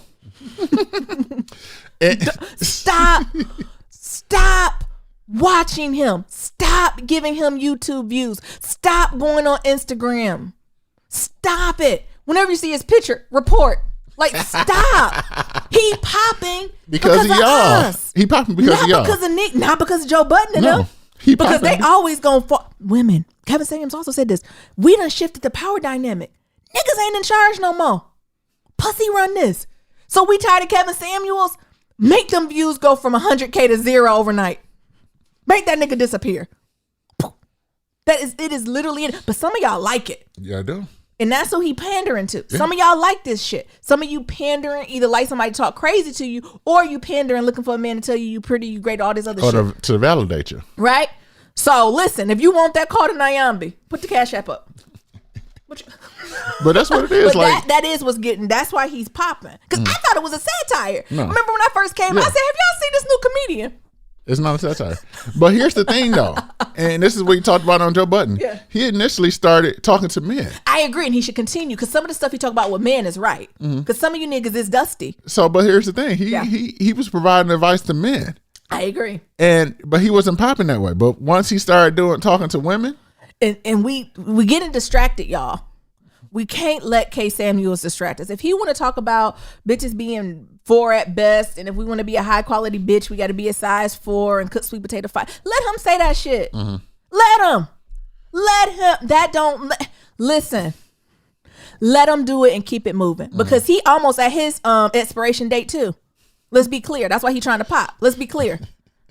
Stop watching him. Stop giving him YouTube views. Stop going on Instagram. Stop it. Whenever you see his picture, report. Like, stop. He popping because of y'all. us. He popping because Not of y'all. because of Nick. Not because of Joe Budden and No. them. He Because popping. they always gonna women. Kevin Samuels also said this. We done shifted the power dynamic. Niggas ain't in charge no more. Pussy run this. So we tired of Kevin Samuels. Make them views go from 100K to 0 overnight. Make that nigga disappear. It is literally it. But some of y'all like it. Yeah, I do. And that's who he pandering to. Yeah. Some of y'all like this shit. Some of you pandering, either like somebody talk crazy to you, or you pandering looking for a man to tell you pretty, you great, all this other shit. To validate you. Right? So listen, if you want that, call to Nyambi. Put the Cash App up. But that's what it is. But like that is what's getting, that's why he's popping. Because I thought it was a satire. No. Remember when I first came, I said, have y'all seen this new comedian? It's not a satire. But here's the thing, though. And this is what you talked about on Joe Budden. Yeah. He initially started talking to men. I agree, and he should continue, because some of the stuff he talk about with men is right. Because some of you niggas is dusty. So, but here's the thing. He was providing advice to men. I agree. But he wasn't popping that way. But once he started talking to women. And we getting distracted, y'all. We can't let K. Samuels distract us. If he want to talk about bitches being 4 at best, and if we want to be a high quality bitch, we got to be a size 4 and cook sweet potato pie. Let him say that shit. Let him. Listen. Let him do it and keep it moving, because he almost at his expiration date too. Let's be clear. That's why he trying to pop. Let's be clear.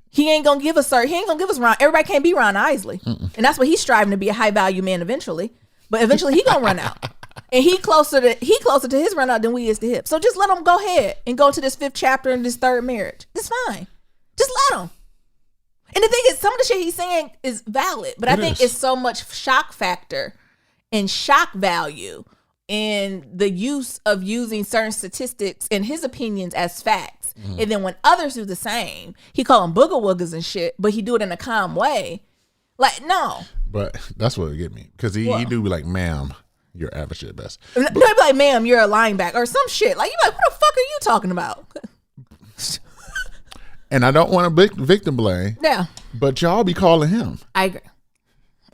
He ain't gonna give us He ain't gonna give us Ron. Everybody can't be Ron Isley, and that's what he's striving to be, a high value man eventually. But eventually he gonna run out, and he closer to his run out than we is to him. So just let him go ahead and go to this 5th chapter in this 3rd marriage. It's fine. Just let him. And the thing is, some of the shit he's saying is valid, but I think it's so much shock factor and shock value in the use of using certain statistics and his opinions as facts. And then when others do the same, he call them booger woogers and shit, but he do it in a calm way. Like, no. But that's what it get me. Because he do be like, ma'am, you're average at best. No, he'd be like, ma'am, you're a linebacker or some shit. Like, you like, what the fuck are you talking about? And I don't want to victim blame. Yeah. But y'all be calling him. I agree.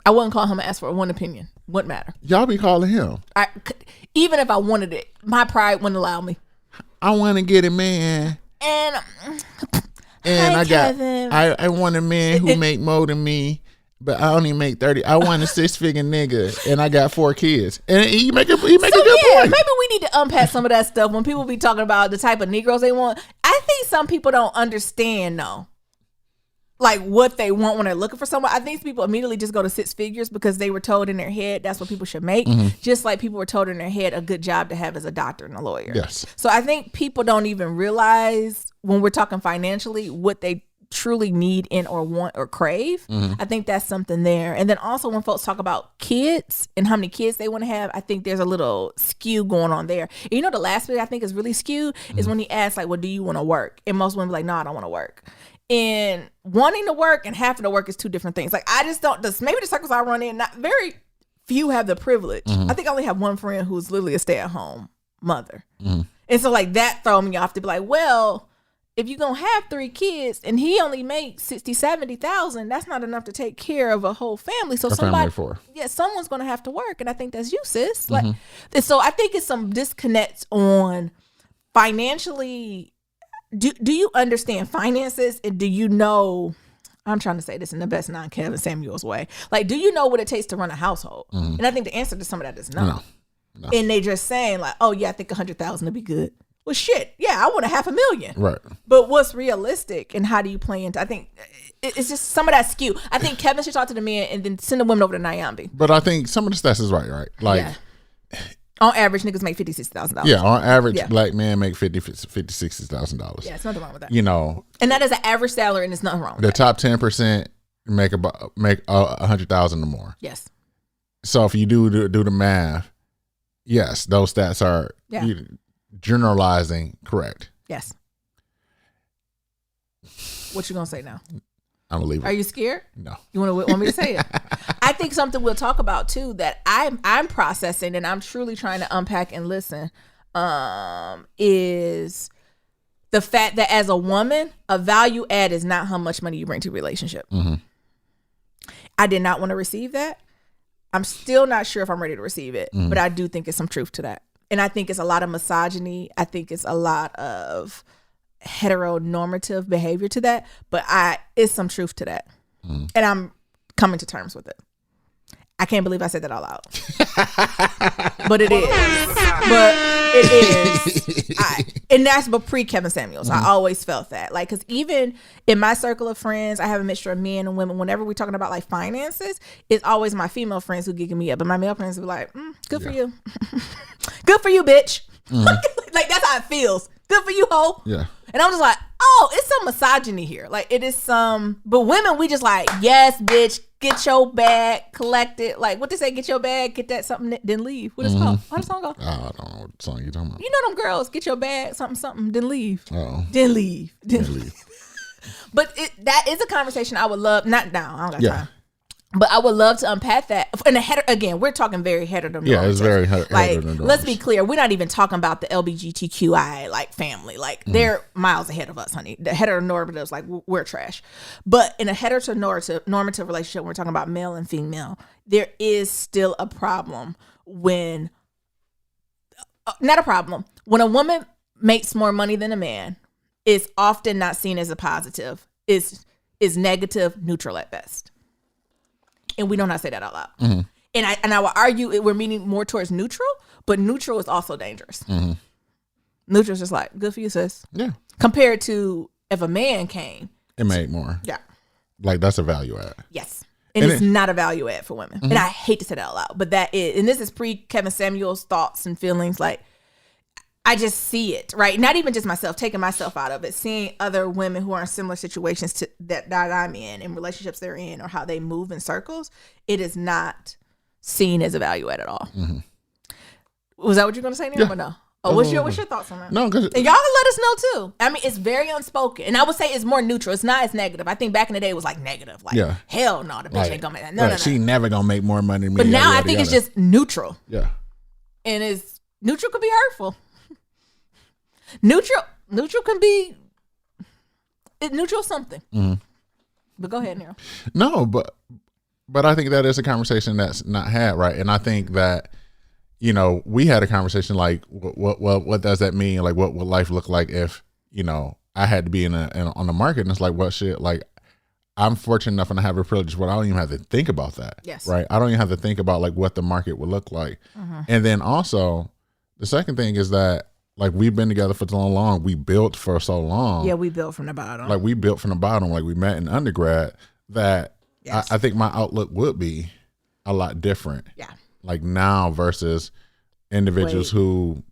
I wouldn't call him and ask for one opinion. Wouldn't matter. Y'all be calling him. Even if I wanted it, my pride wouldn't allow me. I want to get a man. And I want a man who make more than me, but I only make 30. I want a 6-figure nigga, and I got 4 kids. And he make a good point. Maybe we need to unpack some of that stuff when people be talking about the type of Negroes they want. I think some people don't understand though. like what they want when they're looking for someone. I think people immediately just go to six figures because they were told in their head that's what people should make. Just like people were told in their head a good job to have as a doctor and a lawyer. Yes. So I think people don't even realize when we're talking financially what they truly need in or want or crave. I think that's something there. And then also when folks talk about kids and how many kids they want to have, I think there's a little skew going on there. And you know, the last bit I think is really skewed is when he asks like, well, do you want to work? And most women be like, no, I don't want to work. And wanting to work and having to work is two different things. Like I just don't, maybe the circles I run in, not very few have the privilege. I think I only have one friend who's literally a stay-at-home mother. And so like that throw me off to be like, well, if you're going to have 3 kids and he only makes 60, 70,000, that's not enough to take care of a whole family. So someone's going to have to work. And I think that's you, sis. Like, and so I think it's some disconnects on financially. Do you understand finances? And do you know, I'm trying to say this in the best non-Kevin Samuels way. Like, do you know what it takes to run a household? And I think the answer to some of that is no. And they just saying like, oh yeah, I think 100,000 would be good. Well, shit, yeah, I want $500,000. Right. But what's realistic and how do you play into? I think it's just some of that skew. I think Kevin should talk to the men and then send the women over to Nyambi. But I think some of the stats is right? Like, on average, niggas make $50,000-$60,000. Yeah, on average, black men make $50,000-$60,000. Yeah, it's nothing wrong with that. You know, and that is an average salary, and there's nothing wrong with the that. top 10% make $100,000 or more. Yes. So if you do the math, yes, those stats are generalizing correct. Yes. What you gonna say now? I'm gonna leave it. Are you scared? No. You want me to say it? I think something we'll talk about too that I'm processing and I'm truly trying to unpack and listen is the fact that as a woman, a value add is not how much money you bring to a relationship. I did not want to receive that. I'm still not sure if I'm ready to receive it, but I do think it's some truth to that. And I think it's a lot of misogyny. I think it's a lot of heteronormative behavior to that, but it's some truth to that. And I'm coming to terms with it. I can't believe I said that out loud. But it is. And that's but pre-Kevin Samuels. I always felt that. Like, because even in my circle of friends, I have a mixture of men and women. Whenever we're talking about like finances, it's always my female friends who gigging me up. But my male friends will be like, good for you. Good for you, bitch. Like, that's how it feels. Good for you, hoe. Yeah. And I'm just like, oh, it's some misogyny here. Like, it is some, but women, we just like, yes, bitch, get your bag, collect it. Like, what they say, get your bag, get that something, then leave. What is it called? How does the song go? I don't know what song you're talking about. You know them girls, get your bag, something, then leave. Oh. Then leave. But that is a conversation I would love, not now, I don't got time. But I would love to unpack that. And again, we're talking very heteronormative. Yeah, it's very like, heteronormative. let's be clear. We're not even talking about the LGBTQI like family. Like they're miles ahead of us, honey. The heteronormatives, like we're trash. But in a heteronormative relationship, when we're talking about male and female, there is still a problem when, not a problem, when a woman makes more money than a man, it's often not seen as a positive. Is negative, neutral at best. And we don't not say that out loud. And I would argue we're meaning more towards neutral, but neutral is also dangerous. Neutral is just like, good for you, sis. Yeah. Compared to if a man came. It made more. Yeah. Like, that's a value add. Yes. And it's not a value add for women. And I hate to say that out loud, but that is, and this is pre-Kevin Samuels' thoughts and feelings. Like, I just see it, right? Not even just myself, taking myself out of it, seeing other women who are in similar situations to that I'm in relationships they're in, or how they move in circles. It is not seen as a value add at all. Was that what you're going to say, Neil? Or no? Oh, what's your thoughts on that? No, because y'all can let us know too. I mean, it's very unspoken, and I would say it's more neutral. It's not as negative. I think back in the day it was like negative, like hell no, the bitch ain't gonna make that. No. She never gonna make more money than me. But now I think it's just neutral. Yeah, and it's neutral could be hurtful. Neutral can be neutral something. But go ahead, Nero. No, but I think that is a conversation that's not had, right? And I think that, you know, we had a conversation like, what does that mean? Like, what would life look like if, you know, I had to be on the market? And it's like, what shit? Like, I'm fortunate enough and I have a privilege where I don't even have to think about that. Yes. Right. I don't even have to think about like what the market would look like. And then also the second thing is that like we've been together for so long. We built for so long. Yeah, we built from the bottom. Like we built from the bottom. Like we met in undergrad. That Yes. I think my outlook would be a lot different. Yeah. Like now versus individuals who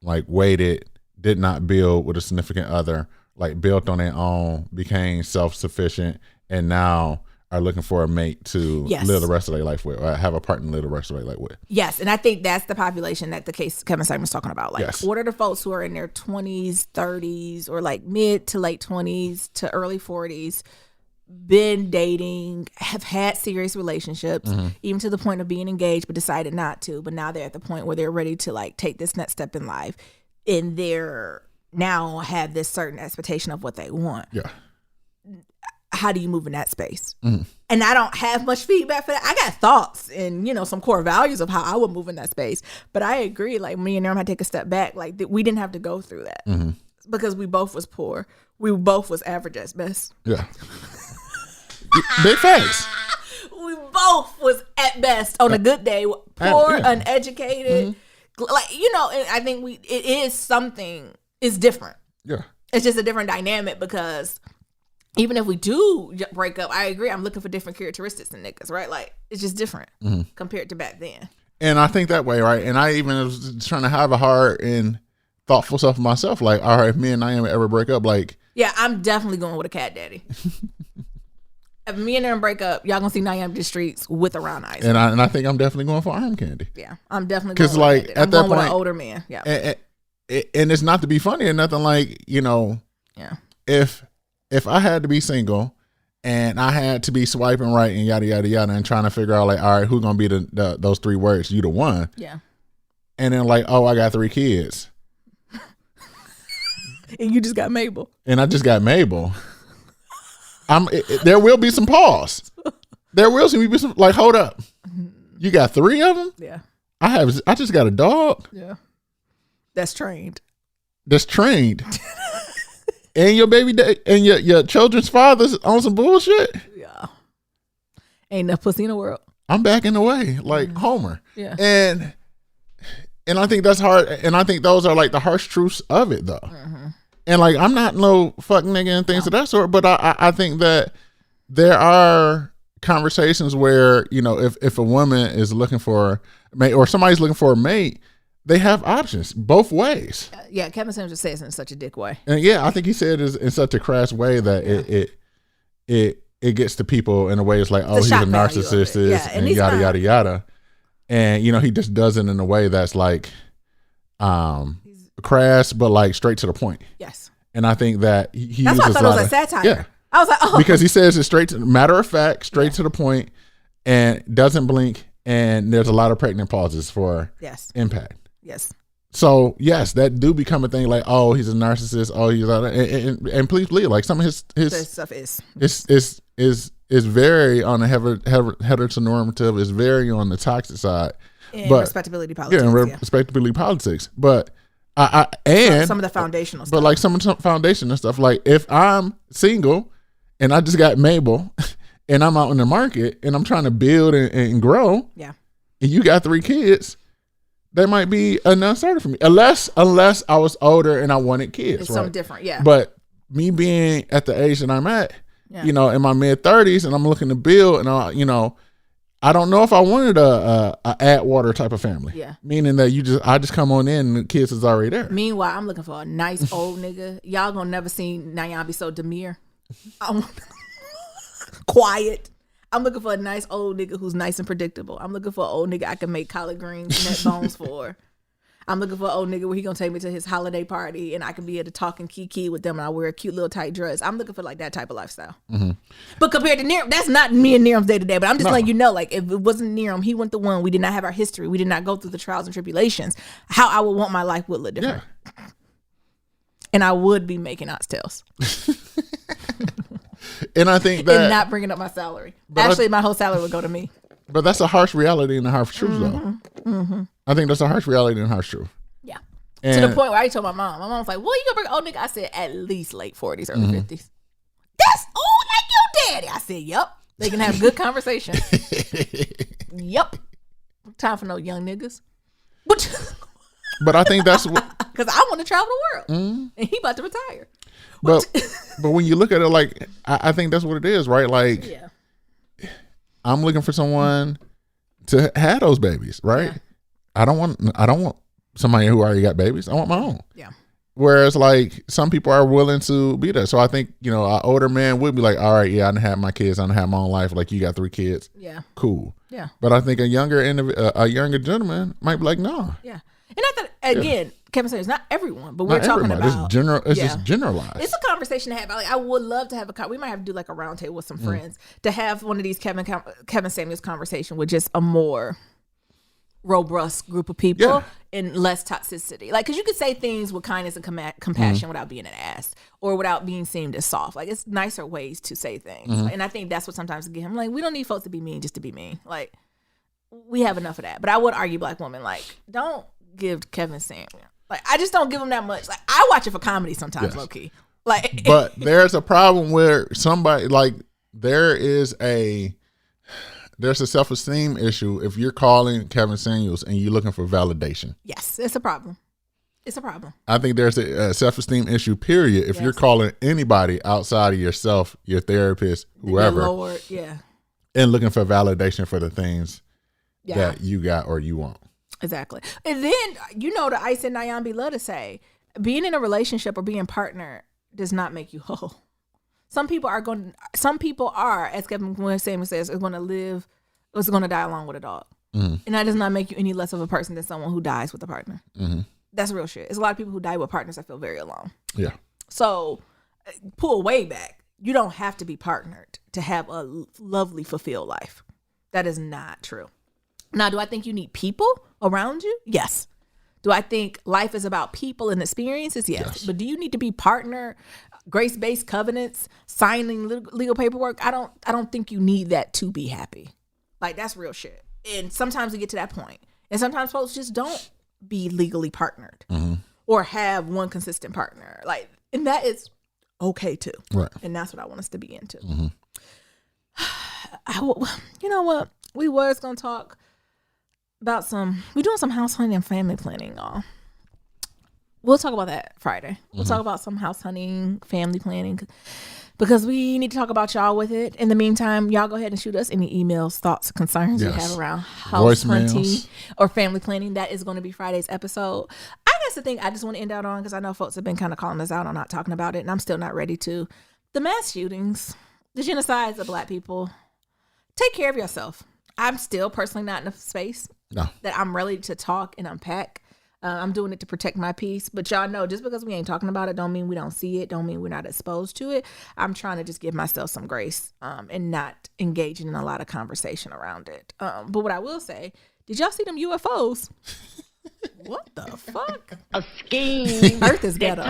like waited, did not build with a significant other, like built on their own, became self-sufficient, and now are looking for a mate to live the rest of their life with, or have a partner to live the rest of their life with. Yes, and I think that's the population that the case Kevin Simon's talking about. Like, Yes. what are the folks who are in their 20s, 30s, or like mid to late 20s to early 40s, been dating, have had serious relationships, even to the point of being engaged, but decided not to. But now they're at the point where they're ready to like take this next step in life, and they're now have this certain expectation of what they want. Yeah. How do you move in that space? And I don't have much feedback for that. I got thoughts and, you know, some core values of how I would move in that space. But I agree, like me and Nerm had to take a step back. Like we didn't have to go through that because we both was poor. We both was average at best. Yeah. Big facts. We both was at best on a good day, poor, uneducated. Like, you know, and I think it is something, it's different. Yeah. It's just a different dynamic because even if we do break up, I agree. I'm looking for different characteristics in niggas, right? Like, it's just different compared to back then. And I think that way, right? And I even was trying to have a hard and thoughtful self of myself. Like, all right, if me and Naomi ever break up, like... Yeah, I'm definitely going with a cat daddy. If me and them break up, y'all gonna see Naomi the streets with a round eyes. And I think I'm definitely going for arm candy. Yeah, I'm definitely going with at that point, with an older man. Yeah. And it's not to be funny or nothing, like, you know... Yeah. If I had to be single and I had to be swiping right and yada yada yada and trying to figure out like, all right, who's gonna be those three words? You the one. Yeah. And then like, oh, I got 3 kids. And you just got Mabel. And I just got Mabel. There will be some pause. There will be some like, hold up. You got 3 of them? Yeah. I just got a dog. Yeah. That's trained. And your baby and your children's father's on some bullshit. Yeah. Ain't enough pussy in the world. I'm backing away like Homer. Yeah. And I think that's hard. And I think those are like the harsh truths of it though. And like, I'm not no fuck nigga and things of that sort, but I think that there are conversations where, you know, if a woman is looking for a mate or somebody's looking for a mate, they have options both ways. Yeah, Kevin Simmons just says it in such a dick way. And yeah, I think he said it in such a crass way that it gets to people in a way it's like, oh, he's a narcissist and yada yada yada. And you know, he just does it in a way that's like crass but like straight to the point. Yes. And I think that he that's uses why I thought it was like satire. Yeah. I was like, oh, because he says it straight to matter of fact, straight to the point, and doesn't blink, and there's a lot of pregnant pauses for impact. Yes. So yes, that do become a thing. Like, oh, he's a narcissist. Oh, he's and please believe, like some of his stuff is very on the heteronormative. Is very on the toxic side. But respectability politics. Yeah, respectability politics. But and some of the foundational stuff. But like some foundational stuff. Like if I'm single and I just got Mabel, and I'm out in the market and I'm trying to build and grow. Yeah. And you got 3 kids. That might be a non-starter for me, unless I was older and I wanted kids. It's something different, yeah. But me being at the age that I'm at, you know, in my mid-30s, and I'm looking to build, and I don't know if I wanted a Atwater type of family. Yeah, meaning that I just come on in and the kids is already there. Meanwhile, I'm looking for a nice old nigga. Y'all gonna never see Nayan be so demure. I'm quiet. I'm looking for a nice old nigga who's nice and predictable. I'm looking for an old nigga I can make collard greens and neck bones for. I'm looking for an old nigga where he gonna take me to his holiday party and I can be able to talk and kiki with them and I wear a cute little tight dress. I'm looking for like that type of lifestyle. But compared to Niram, that's not me and Niram's day to day. But I'm just letting you know, like if it wasn't Niram, he went the one. We did not have our history. We did not go through the trials and tribulations. How I would want my life would look different. Yeah. And I would be making oxtails. And I think that... And not bringing up my salary. Actually, my whole salary would go to me. But that's a harsh reality and a harsh truth, though. I think that's a harsh reality and a harsh truth. Yeah. And to the point where I told my mom. My mom was like, well, you gonna bring old nigga? I said, at least late 40s, early 50s. That's old like your daddy. I said, yep. They can have good conversation. Yep. Time for no young niggas. But I think that's what... because I want to travel the world, and he about to retire. But when you look at it, like I think that's what it is, right? Like, I'm looking for someone to have those babies, right? I don't want somebody who already got babies. I want my own. Yeah. Whereas, like, some people are willing to be there. So I think, an older man would be like, all right, yeah, I done have my kids. I done have my own life. Like, you got 3 kids. Yeah. Cool. Yeah. But I think a younger gentleman might be like, no. Yeah. And I thought, again, Kevin said it's not everyone, but we're talking about. It's just generalized. It's a conversation to have. Like, I would love to have we might have to do like a round table with some friends to have one of these Kevin Samuels conversation with just a more robust group of people and less toxicity. Like, because you could say things with kindness and compassion without being an ass or without being seen as soft. Like, it's nicer ways to say things. And I think that's what sometimes get him. Like, we don't need folks to be mean just to be mean. Like, we have enough of that. But I would argue, black women, like, don't give Kevin Samuel. Like, I just don't give him that much. Like, I watch it for comedy sometimes, low key. Like, but there's a problem where somebody, like, there's a self-esteem issue if you're calling Kevin Samuels and you're looking for validation. Yes, it's a problem. It's a problem. I think there's a self-esteem issue, period, if you're calling anybody outside of yourself, your therapist, whoever, your Lord, and looking for validation for the things that you got or you want. Exactly. And then, the Ice and Nyambi love to say, being in a relationship or being partner does not make you whole. Some people are, as Kevin Samuel says, is going to die along with a dog. And that does not make you any less of a person than someone who dies with a partner. That's real shit. There's a lot of people who die with partners that feel very alone. Yeah. So pull way back. You don't have to be partnered to have a lovely, fulfilled life. That is not true. Now, do I think you need people around you? Yes. Do I think life is about people and experiences? Yes. But do you need to be partner, grace-based covenants, signing legal paperwork? I don't think you need that to be happy. Like, that's real shit. And sometimes we get to that point. And sometimes folks just don't be legally partnered or have one consistent partner. Like, and that is okay too. Right. And that's what I want us to be into. You know what? We was going to talk about we're doing some house hunting and family planning, y'all. We'll talk about that Friday. We'll talk about some house hunting, family planning, because we need to talk about y'all with it. In the meantime, y'all go ahead and shoot us any emails, thoughts, concerns you have around house hunting or family planning. That is going to be Friday's episode. I guess the thing I just want to end out on, because I know folks have been kind of calling us out on not talking about it, and I'm still not ready to. The mass shootings, the genocides of black people. Take care of yourself. I'm still personally not in a space that I'm ready to talk and unpack. I'm doing it to protect my peace. But y'all know, just because we ain't talking about it don't mean we don't see it, don't mean we're not exposed to it. I'm trying to just give myself some grace and not engaging in a lot of conversation around it. But what I will say, did y'all see them UFOs? What the fuck? A scheme. Earth is ghetto.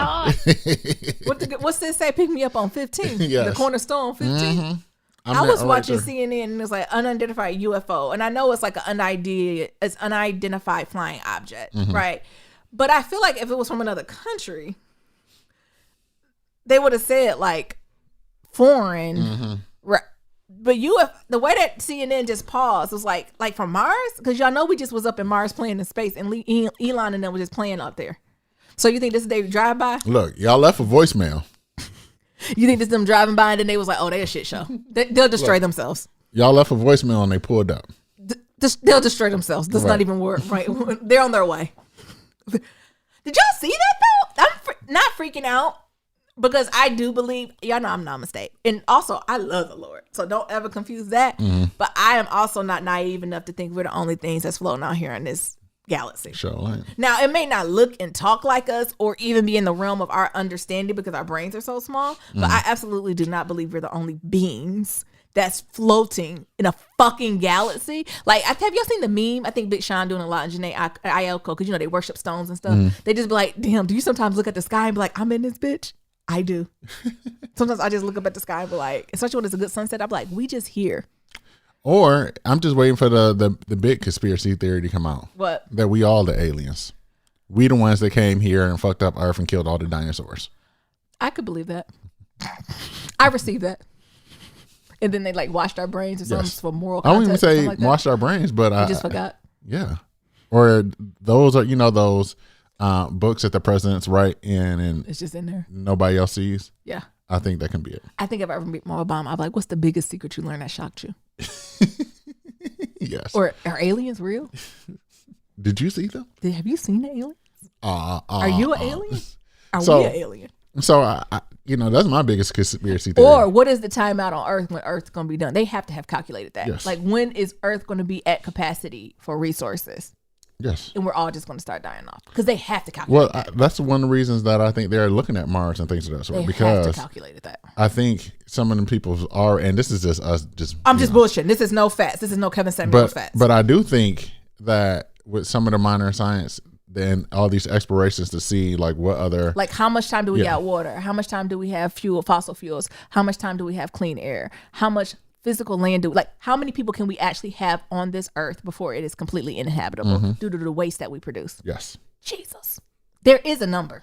What's this say? Pick me up on 15. The cornerstone 15. I was watching CNN and it was like unidentified UFO, and I know it's like an unidentified flying object, right? But I feel like if it was from another country, they would have said like foreign, right? But the way that CNN just paused was like from Mars, because y'all know we just was up in Mars playing in space, and Elon and them was just playing up there. So you think this is their drive by? Look, y'all left a voicemail. You think this them driving by and then they was like, oh, they a shit show. They'll destroy themselves. Y'all left a voicemail and they pulled up. They'll destroy themselves. That's not even work. Right. They're on their way. Did y'all see that though? I'm not freaking out because I do believe, y'all know I'm namaste. And also I love the Lord. So don't ever confuse that. But I am also not naive enough to think we're the only things that's floating out here in this galaxy. Sure. Now, it may not look and talk like us or even be in the realm of our understanding because our brains are so small, but I absolutely do not believe we're the only beings that's floating in a fucking galaxy. Like, have y'all seen the meme? I think Big Sean doing a lot, and Janae Ayoko, because they worship stones and stuff. They just be like, damn, do you sometimes look at the sky and be like, I'm in this bitch? I do. Sometimes I just look up at the sky and be like, especially when it's a good sunset, I'm like, we just here. Or I'm just waiting for the big conspiracy theory to come out. What? That we all the aliens. We the ones that came here and fucked up Earth and killed all the dinosaurs. I could believe that. I received that. And then they like washed our brains or something for moral context. I wouldn't even say washed our brains, but I just forgot. Yeah. Or those are, those books that the president's write in and It's just in there. nobody else sees. Yeah. I think that can be it. I think if I ever meet Obama, I'd be like, what's the biggest secret you learned that shocked you? Yes. Or are aliens real? Did you see them? Have you seen the alien? Are you an alien? Are So- we an alien? So I that's my biggest conspiracy theory. Or what is the timeout on Earth when Earth's going to be done? They have to have calculated that. Yes. Like, when is Earth going to be at capacity for resources? Yes. And we're all just going to start dying off because they have to calculate. Well, that's one of the reasons that I think they're looking at Mars and things of that sort. They have Because to calculate that. I think some of them people are, and this is just us. I'm just bullshitting. This is no facts. This is no Kevin Samuels facts. But I do think that with some of the minor science, then all these explorations to see like what other Like, how much time do we Yeah. got water? How much time do we have fossil fuels? How much time do we have clean air? How much physical land how many people can we actually have on this earth before it is completely uninhabitable due to the waste that we produce? yes. Jesus. There is a number.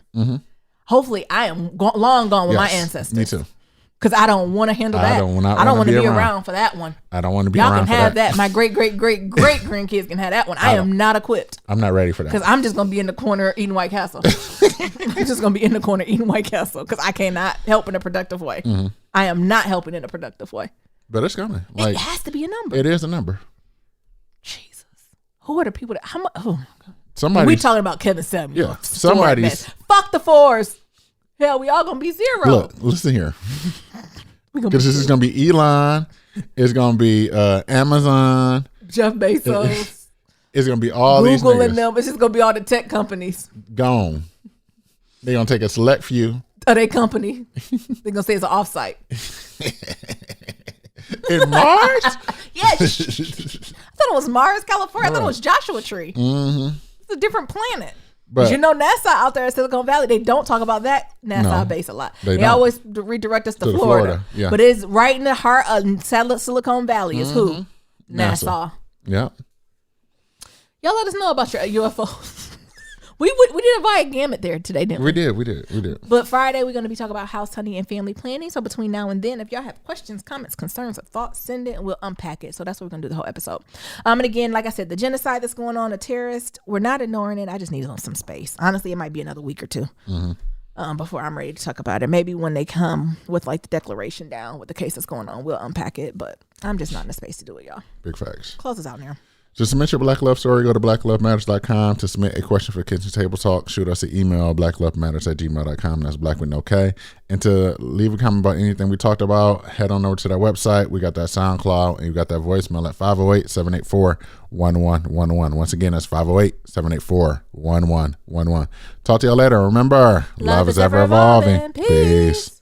Hopefully, I am long gone with my Yes, ancestors. Me too. Because I don't want to handle that. I don't want wanna to be be around. around for that one. I don't want to be Y'all around can for have that. My great grandkids can have that one. I am not equipped. I'm not ready for that. Because I'm just going to be in the corner eating White Castle. I'm just going to be in the corner eating White Castle because I cannot help in a productive way. I am not helping in a productive way. But it's coming. Like It has to be a number. it is a number. Jesus. Who are the people that, how much? Oh my God. Somebody. We talking about Kevin Samuels. Yeah, somebody's- Fuck the fours. Hell, we all going to be zero. Look, listen here. We gonna Because be this is gonna be Elon. It's gonna be Amazon. Jeff Bezos. It's gonna be all these Google and niggas them. It's just going to be all the tech companies. gone. They're gonna take a select few Of their company. They're going to say it's an offsite. in Mars. Yes. I thought it was Mars, California. I thought it was Joshua Tree. It's a different planet. But You know, NASA out there in Silicon Valley, they don't talk about that NASA No, base a lot. they They don't. always redirect us to To the Florida. Florida, yeah. But it's right in the heart of Silicon Valley is who? NASA. NASA. yeah, Y'all let us know about your UFOs. we did a wide gamut there today, didn't we? we did. But Friday, we're going to be talking about house hunting and family planning. So between now and then, if y'all have questions, comments, concerns, or thoughts, send it and we'll unpack it. So that's what we're going to do the whole episode. And again, like I said, the genocide that's going on, the terrorist, we're not ignoring it. I just need some space. Honestly, it might be another week or two before I'm ready to talk about it. Maybe when they come with like the declaration down with the case that's going on, we'll unpack it. But I'm just not in the space to do it, y'all. Big facts. Close us out now. To submit your Black Love story, go to blacklovematters.com. To submit a question for Kitchen Table Talk, shoot us an email, blacklovematters@gmail.com. That's black with no K. And to leave a comment about anything we talked about, head on over to that website. We got that SoundCloud, and you got that voicemail at 508-784-1111. Once again, that's 508-784-1111. Talk to y'all later. Remember, love is ever evolving. Peace.